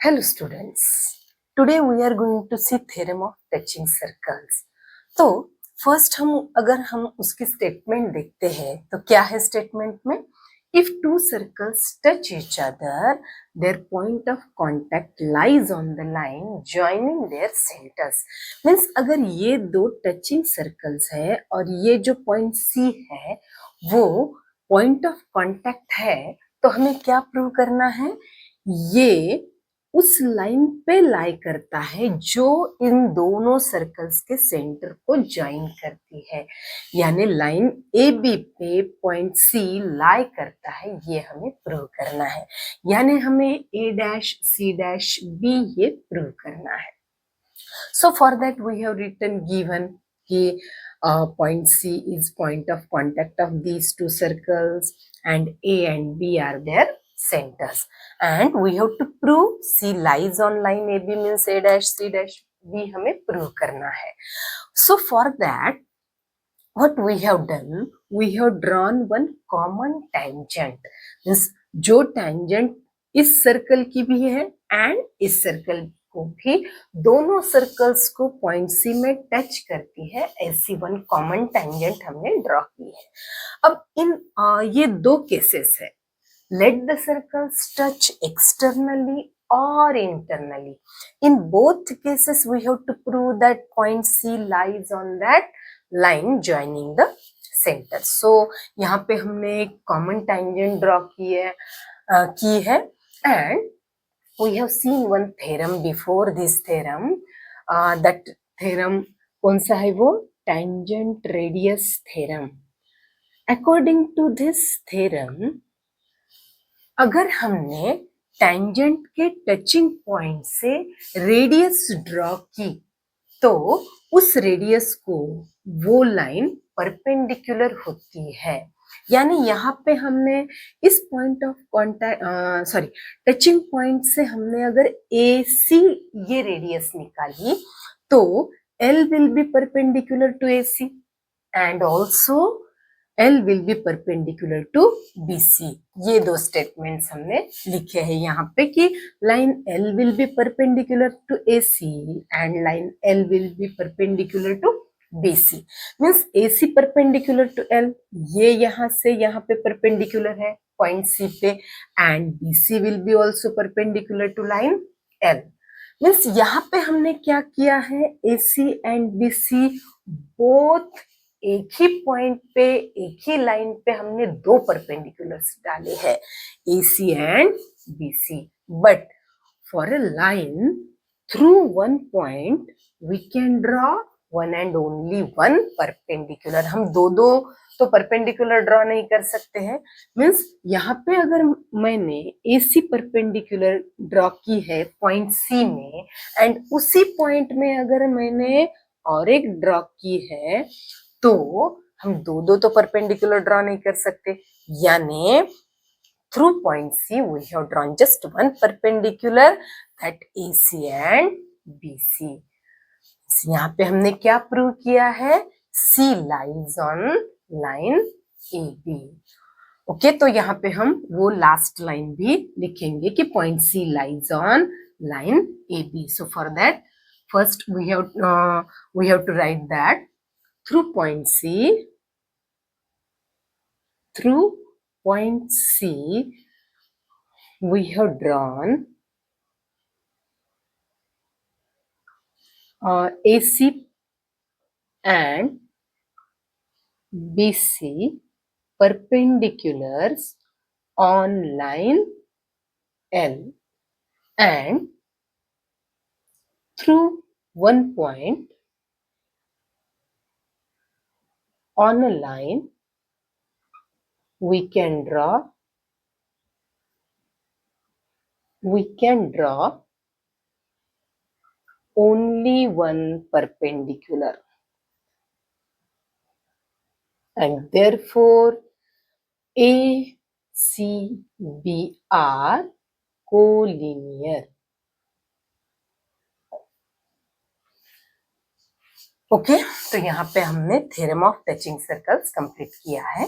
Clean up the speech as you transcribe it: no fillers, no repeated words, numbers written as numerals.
Hello students. Today we are going to see theorem of touching circles. तो first हम उसकी statement देखते हैं तो क्या है स्टेटमेंट में, if two circles touch each other their point of contact lies on the line joining there centres. Means अगर ये दो टचिंग सर्कल्स है और ये जो पॉइंट सी है वो पॉइंट ऑफ कॉन्टैक्ट है तो हमें क्या प्रूव करना है, ये उस लाइन पे लाई करता है जो इन दोनों सर्कल्स के सेंटर को ज्वाइन करती है, यानी लाइन ए बी पे पॉइंट सी लाई करता है, ये हमें प्रूव करना है। यानी हमें ए डैश सी डैश बी ये प्रूव करना है। So for that we have written given कि point C is point of contact of these two circles and A and B are their centers, and we have to prove C lies on line AB means A dash C dash B हमें prove करना है। So for that what we have done, we have drawn one common tangent, means जो tangent इस circle की भी है and इस circle को भी, दोनों सर्कल्स को पॉइंट सी में टच करती है, ऐसी वन कॉमन टेंजेंट हमने ड्रॉ की है। अब इन ये दो केसेस है, let the circles touch externally or internally. In both cases we have to prove that point C lies on that line joining the center. So यहाँ पे हमने एक common tangent draw की है and we have seen one theorem before this theorem. That theorem कौन सा है वो, tangent radius theorem. According to this theorem, अगर हमने टेंजेंट के टचिंग पॉइंट से रेडियस ड्रॉ की तो उस रेडियस को वो लाइन परपेंडिकुलर होती है। यानी यहाँ पे हमने इस point of contact touching point से हमने अगर AC ये रेडियस निकाली तो L will be perpendicular to AC and also L will be perpendicular to BC. ये दो स्टेटमेंट्स हमने लिखे हैं यहाँ पे कि line L will be perpendicular to AC and line L will be perpendicular to BC. Means AC perpendicular to L, ये यहाँ से यहाँ पे perpendicular है पॉइंट C पे, and BC will be also perpendicular to line L. Means यहाँ पे हमने क्या किया है, AC and BC बोथ एक ही पॉइंट पे एक ही लाइन पे हमने दो परपेंडिकुलर्स डाले हैं, AC and BC, but for a line through one point we can draw one and only one perpendicular. हम दो दो तो परपेंडिकुलर ड्रॉ नहीं कर सकते हैं। मीन्स यहाँ पे अगर मैंने AC परपेंडिकुलर ड्रॉ की है पॉइंट C में एंड उसी पॉइंट में अगर मैंने और एक ड्रॉ की है तो हम दो दो तो परपेंडिकुलर ड्रॉ नहीं कर सकते, यानी through point C we have drawn just one perpendicular, that AC and BC. यहाँ पे हमने क्या प्रूव किया है, C lies on line AB. Okay, तो यहाँ पे हम वो लास्ट लाइन भी लिखेंगे कि point C lies on line AB. So for that first we have to write that through point C we have drawn AC and BC perpendiculars on line L, and through one point on a line we can draw only one perpendicular, and therefore A, C, B are collinear. Okay, तो यहाँ पे हमने theorem of touching circles complete किया है।